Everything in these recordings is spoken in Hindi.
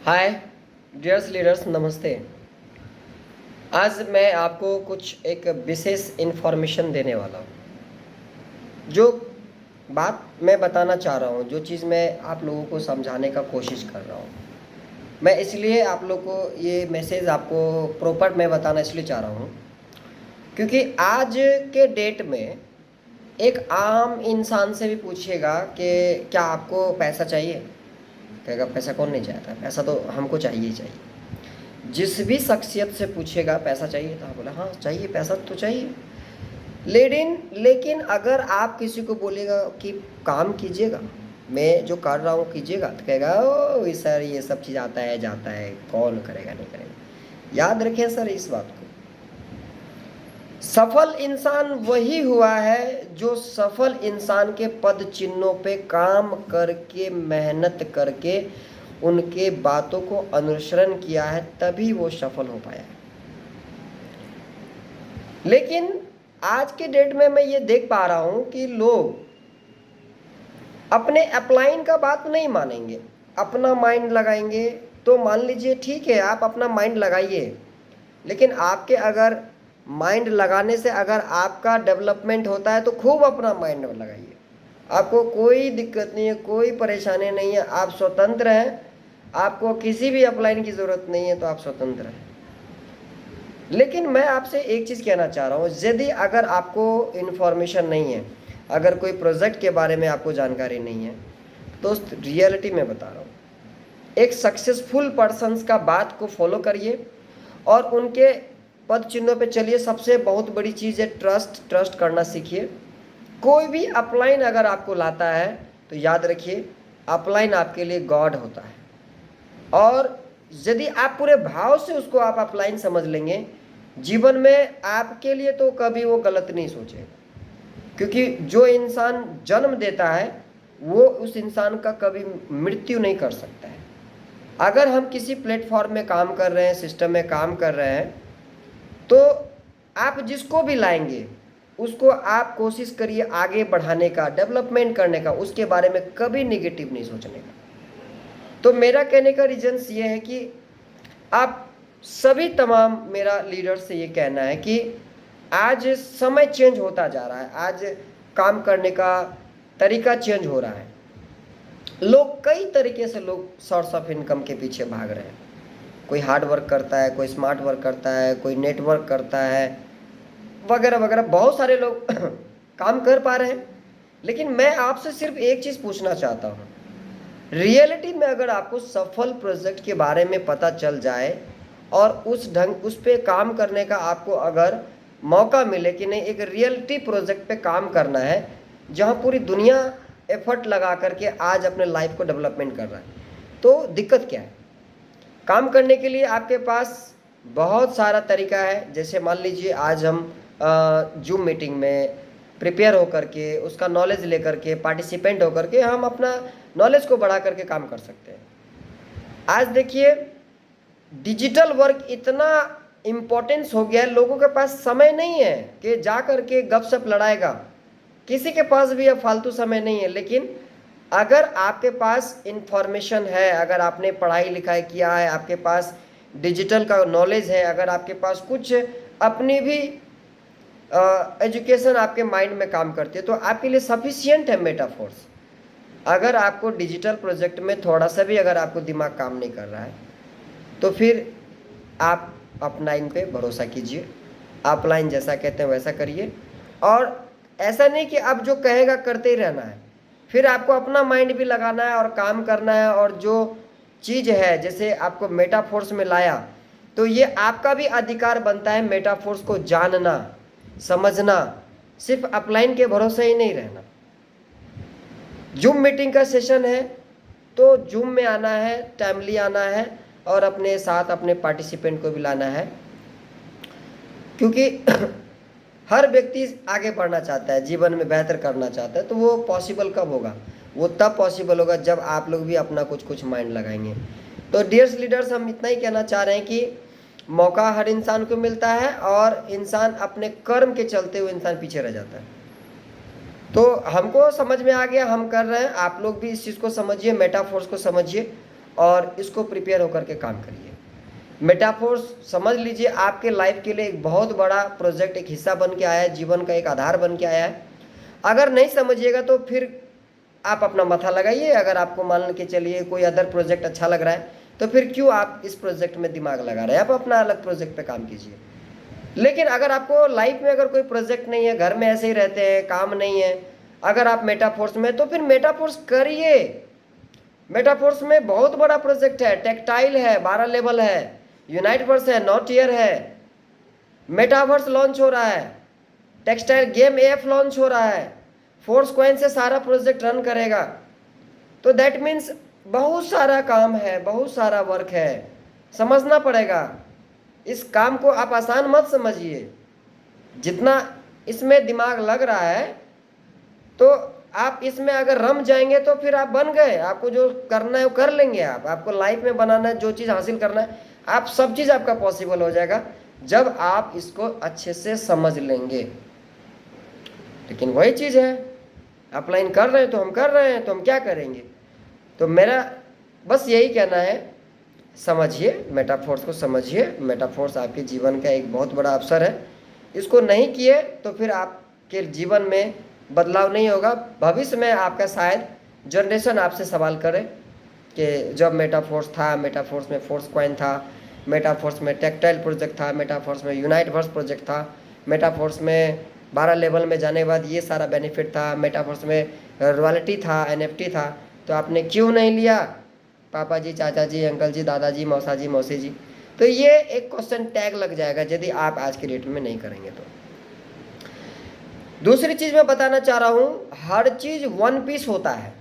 हाय डियर्स लीडर्स, नमस्ते। आज मैं आपको कुछ एक विशेष इन्फॉर्मेशन देने वाला हूँ। जो बात मैं बताना चाह रहा हूँ, जो चीज़ मैं आप लोगों को समझाने का कोशिश कर रहा हूँ, मैं इसलिए आप लोग को ये मैसेज आपको प्रॉपर मैं बताना इसलिए चाह रहा हूँ क्योंकि आज के डेट में एक आम इंसान से भी पूछिएगा कि क्या आपको पैसा चाहिए, कहेगा पैसा कौन नहीं चाहता, पैसा तो हमको चाहिए ही चाहिए। जिस भी शख्सियत से पूछेगा पैसा चाहिए तो बोला हाँ चाहिए, पैसा तो चाहिए। लेकिन अगर आप किसी को बोलेगा कि काम कीजिएगा, मैं जो कर रहा हूँ कीजिएगा, तो कहेगा ओ सर ये सब चीज़ आता है जाता है, कौन करेगा नहीं करेगा। याद रखें सर इस बात को, सफल इंसान वही हुआ है जो सफल इंसान के पद चिन्हों पे काम करके मेहनत करके उनके बातों को अनुसरण किया है, तभी वो सफल हो पाया है। लेकिन आज के डेट में मैं ये देख पा रहा हूं कि लोग अपने अपलाइन का बात नहीं मानेंगे, अपना माइंड लगाएंगे। तो मान लीजिए ठीक है, आप अपना माइंड लगाइए, लेकिन आपके अगर माइंड लगाने से अगर आपका डेवलपमेंट होता है तो खूब अपना माइंड लगाइए, आपको कोई दिक्कत नहीं है, कोई परेशानी नहीं है, आप स्वतंत्र हैं, आपको किसी भी अपलाइन की ज़रूरत नहीं है, तो आप स्वतंत्र हैं। लेकिन मैं आपसे एक चीज़ कहना चाह रहा हूँ, यदि अगर आपको इन्फॉर्मेशन नहीं है, अगर कोई प्रोजेक्ट के बारे में आपको जानकारी नहीं है, तो रियलिटी में बता रहा हूँ, एक सक्सेसफुल पर्सन्स का बात को फॉलो करिए और उनके पद चिन्हों पे चलिए। सबसे बहुत बड़ी चीज़ है ट्रस्ट करना सीखिए। कोई भी अपलाइन अगर आपको लाता है तो याद रखिए, अपलाइन आपके लिए गॉड होता है, और यदि आप पूरे भाव से उसको आप अपलाइन समझ लेंगे, जीवन में आपके लिए तो कभी वो गलत नहीं सोचेगा। क्योंकि जो इंसान जन्म देता है वो उस इंसान का कभी मृत्यु नहीं कर सकता है। अगर हम किसी प्लेटफॉर्म में काम कर रहे हैं, सिस्टम में काम कर रहे हैं, तो आप जिसको भी लाएंगे उसको आप कोशिश करिए आगे बढ़ाने का, डेवलपमेंट करने का, उसके बारे में कभी निगेटिव नहीं सोचने का। तो मेरा कहने का रीजन्स ये है कि आप सभी तमाम, मेरा लीडर से ये कहना है कि आज समय चेंज होता जा रहा है, आज काम करने का तरीका चेंज हो रहा है। लोग कई तरीके से लोग सोर्स ऑफ इनकम के पीछे भाग रहे हैं। कोई हार्ड वर्क करता है, कोई स्मार्ट वर्क करता है, कोई नेटवर्क करता है, वगैरह वगैरह, बहुत सारे लोग काम कर पा रहे हैं। लेकिन मैं आपसे सिर्फ एक चीज़ पूछना चाहता हूँ, रियलिटी में अगर आपको सफल प्रोजेक्ट के बारे में पता चल जाए और उस पे काम करने का आपको अगर मौका मिले कि नहीं, एक रियलिटी प्रोजेक्ट पे काम करना है जहाँ पूरी दुनिया एफर्ट लगा करके आज अपने लाइफ को डेवलपमेंट कर रहा है, तो दिक्कत क्या है? काम करने के लिए आपके पास बहुत सारा तरीका है। जैसे मान लीजिए आज हम जूम मीटिंग में प्रिपेयर होकर के, उसका नॉलेज लेकर के, पार्टिसिपेंट होकर के हम अपना नॉलेज को बढ़ा करके काम कर सकते हैं। आज देखिए डिजिटल वर्क इतना इम्पोर्टेंस हो गया है, लोगों के पास समय नहीं है कि जा करके गपशप लड़ाएगा, किसी के पास भी अब फालतू समय नहीं है। लेकिन अगर आपके पास इंफॉर्मेशन है, अगर आपने पढ़ाई लिखाई किया है, आपके पास डिजिटल का नॉलेज है, अगर आपके पास कुछ अपनी भी एजुकेशन आपके माइंड में काम करती है, तो आपके लिए सफिशियंट है मेटाफोर्स। अगर आपको डिजिटल प्रोजेक्ट में थोड़ा सा भी अगर आपको दिमाग काम नहीं कर रहा है, तो फिर आप अपना इन पे भरोसा कीजिए, अपलाइन जैसा कहते हैं वैसा करिए। और ऐसा नहीं कि अब जो कहेगा करते ही रहना है, फिर आपको अपना माइंड भी लगाना है और काम करना है। और जो चीज़ है, जैसे आपको मेटाफोर्स में लाया, तो ये आपका भी अधिकार बनता है मेटाफोर्स को जानना, समझना, सिर्फ अपलाइन के भरोसे ही नहीं रहना। जूम मीटिंग का सेशन है तो जूम में आना है, टाइमली आना है और अपने साथ अपने पार्टिसिपेंट को भी लाना है, क्योंकि हर व्यक्ति आगे बढ़ना चाहता है, जीवन में बेहतर करना चाहता है। तो वो पॉसिबल कब होगा? वो तब पॉसिबल होगा जब आप लोग भी अपना कुछ माइंड लगाएंगे। तो डियर्स लीडर्स, हम इतना ही कहना चाह रहे हैं कि मौका हर इंसान को मिलता है और इंसान अपने कर्म के चलते हुए इंसान पीछे रह जाता है। तो हमको समझ में आ गया, हम कर रहे हैं, आप लोग भी इस चीज़ को समझिए, मेटाफोर्स को समझिए और इसको प्रिपेयर होकर के काम करिए। मेटाफोर्स समझ लीजिए आपके लाइफ के लिए एक बहुत बड़ा प्रोजेक्ट, एक हिस्सा बन के आया है, जीवन का एक आधार बन के आया है। अगर नहीं समझिएगा तो फिर आप अपना माथा लगाइए। अगर आपको मान के चलिए कोई अदर प्रोजेक्ट अच्छा लग रहा है तो फिर क्यों आप इस प्रोजेक्ट में दिमाग लगा रहे हैं, आप अपना अलग प्रोजेक्ट पे काम कीजिए। लेकिन अगर आपको लाइफ में अगर कोई प्रोजेक्ट नहीं है, घर में ऐसे ही रहते हैं, काम नहीं है, अगर आप मेटाफोर्स में, तो फिर मेटाफोर्स करिए। मेटाफोर्स में बहुत बड़ा प्रोजेक्ट है, टेक्टाइल है, 12 लेवल है, यूनाइटवर्स है, नॉटियर है, मेटावर्स लॉन्च हो रहा है, टेक्सटाइल गेम एफ लॉन्च हो रहा है, फोर्स कॉइन से सारा प्रोजेक्ट रन करेगा। तो दैट मीन्स बहुत सारा काम है, बहुत सारा वर्क है, समझना पड़ेगा। इस काम को आप आसान मत समझिए। जितना इसमें दिमाग लग रहा है तो आप इसमें अगर रम जाएंगे तो फिर आप बन गए। आपको जो करना है वो कर लेंगे। आपको लाइफ में बनाना है, जो चीज़ हासिल करना है, आप सब चीज़ आपका पॉसिबल हो जाएगा जब आप इसको अच्छे से समझ लेंगे। लेकिन वही चीज़ है, अपलाइन कर रहे हैं तो हम कर रहे हैं, तो हम क्या करेंगे। तो मेरा बस यही कहना है, समझिए, मेटाफोर्स को समझिए। मेटाफोर्स आपके जीवन का एक बहुत बड़ा अवसर है। इसको नहीं किए तो फिर आपके जीवन में बदलाव नहीं होगा। भविष्य में आपका शायद जनरेशन आपसे सवाल करे कि जब मेटाफोर्स था, मेटाफोर्स में फोर्स कॉइन था, मेटाफोर्स में टेक्टाइल प्रोजेक्ट था, मेटाफोर्स में यूनाइटवर्स प्रोजेक्ट था, मेटाफोर्स में 12 लेवल में जाने के बाद ये सारा बेनिफिट था, मेटाफोर्स में रॉयल्टी था, NFT था, तो आपने क्यों नहीं लिया पापा जी, चाचा जी, अंकल जी, दादाजी, मौसा जी, मौसी जी। तो ये एक क्वेश्चन टैग लग जाएगा यदि आप आज के डेट में नहीं करेंगे तो। दूसरी चीज मैं बताना चाह रहा हूं, हर चीज वन पीस होता है।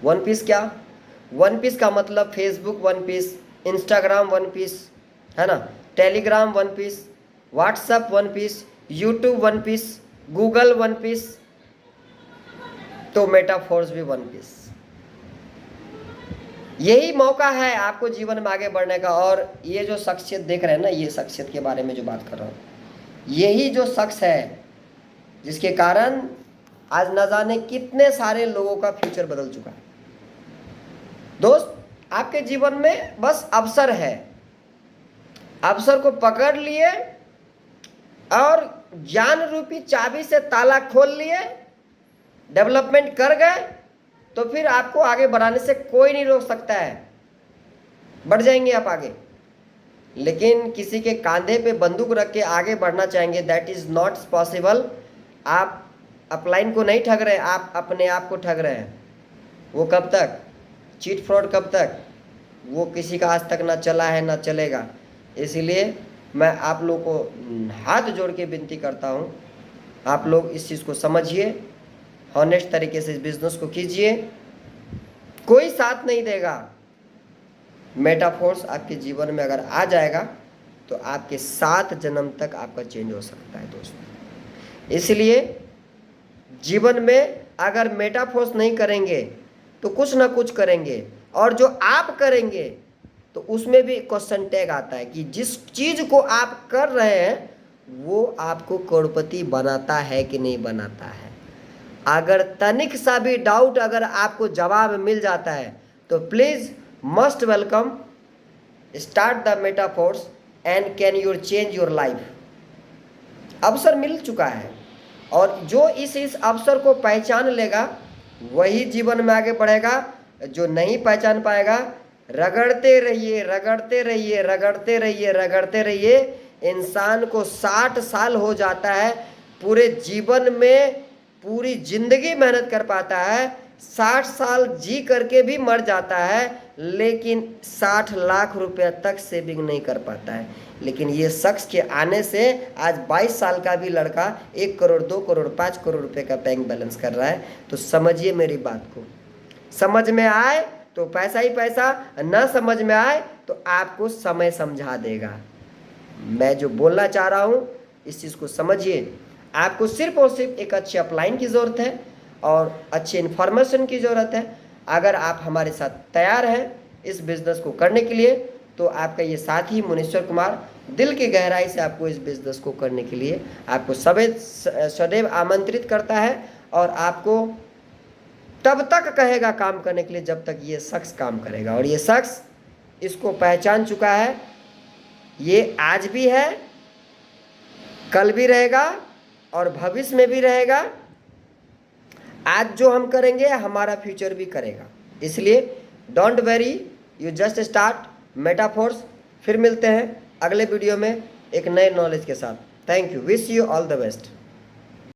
वन पीस क्या? वन पीस का मतलब Facebook one piece, Instagram one piece, है ना, Telegram one piece, WhatsApp one piece, YouTube one piece, Google one piece, तो मेटाफोर्स भी वन पीस। यही मौका है आपको जीवन में आगे बढ़ने का। और ये जो शख्सियत देख रहे हैं ना, ये शख्सियत के बारे में जो बात कर रहा हूँ, यही जो शख्स है जिसके कारण आज न जाने कितने सारे लोगों का फ्यूचर बदल चुका है। दोस्त, आपके जीवन में बस अवसर है, अवसर को पकड़ लिए और ज्ञान रूपी चाबी से ताला खोल लिए, डेवलपमेंट कर गए, तो फिर आपको आगे बढ़ाने से कोई नहीं रोक सकता है। बढ़ जाएंगे आप आगे। लेकिन किसी के कंधे पे बंदूक रख के आगे बढ़ना चाहेंगे, दैट इज नॉट पॉसिबल। आप अपलाइन को नहीं ठग रहे, आप अपने आप को ठग रहे हैं। वो कब तक? चीट फ्रॉड कब तक? वो किसी का आज तक ना चला है ना चलेगा। इसलिए मैं आप लोग को हाथ जोड़ के विनती करता हूँ, आप लोग इस चीज़ को समझिए, हॉनेस्ट तरीके से इस बिजनेस को कीजिए। कोई साथ नहीं देगा। मेटाफोर्स आपके जीवन में अगर आ जाएगा तो आपके 7 जन्म तक आपका चेंज हो सकता है दोस्तों। इसलिए जीवन में अगर मेटाफोर्स नहीं करेंगे तो कुछ ना कुछ करेंगे, और जो आप करेंगे तो उसमें भी क्वेश्चन टैग आता है कि जिस चीज को आप कर रहे हैं वो आपको करोड़पति बनाता है कि नहीं बनाता है। अगर तनिक सा भी डाउट अगर आपको जवाब मिल जाता है तो please must welcome, start the Metaforce and can your change your life. अवसर मिल चुका है, और जो इस अवसर को पहचान लेगा वही जीवन में आगे बढ़ेगा। जो नहीं पहचान पाएगा, रगड़ते रहिए, रगड़ते रहिए, रगड़ते रहिए, रगड़ते रहिए। इंसान को 60 साल हो जाता है, पूरे जीवन में पूरी जिंदगी मेहनत कर पाता है, 60 साल जी करके भी मर जाता है, लेकिन 60 लाख रुपया तक सेविंग नहीं कर पाता है। लेकिन ये शख्स के आने से आज 22 साल का भी लड़का 1 करोड़, 2 करोड़, 5 करोड़ रुपए का बैंक बैलेंस कर रहा है। तो समझिए मेरी बात को, समझ में आए तो पैसा ही पैसा, न समझ में आए तो आपको समय समझा देगा। मैं जो बोलना चाह रहा हूँ इस चीज़ को समझिए। आपको सिर्फ और सिर्फ एक अच्छे अपलाइन की ज़रूरत है और अच्छे इन्फॉर्मेशन की ज़रूरत है। अगर आप हमारे साथ तैयार हैं इस बिज़नेस को करने के लिए, तो आपका ये साथी मुनीश्वर कुमार दिल की गहराई से आपको इस बिज़नेस को करने के लिए आपको सदैव आमंत्रित करता है और आपको तब तक कहेगा काम करने के लिए जब तक ये शख्स काम करेगा। और ये शख्स इसको पहचान चुका है, ये आज भी है, कल भी रहेगा और भविष्य में भी रहेगा। आज जो हम करेंगे हमारा फ्यूचर भी करेगा। इसलिए don't worry, you just start Metaforce. फिर मिलते हैं अगले वीडियो में एक नए नॉलेज के साथ। Thank you, wish you all the best.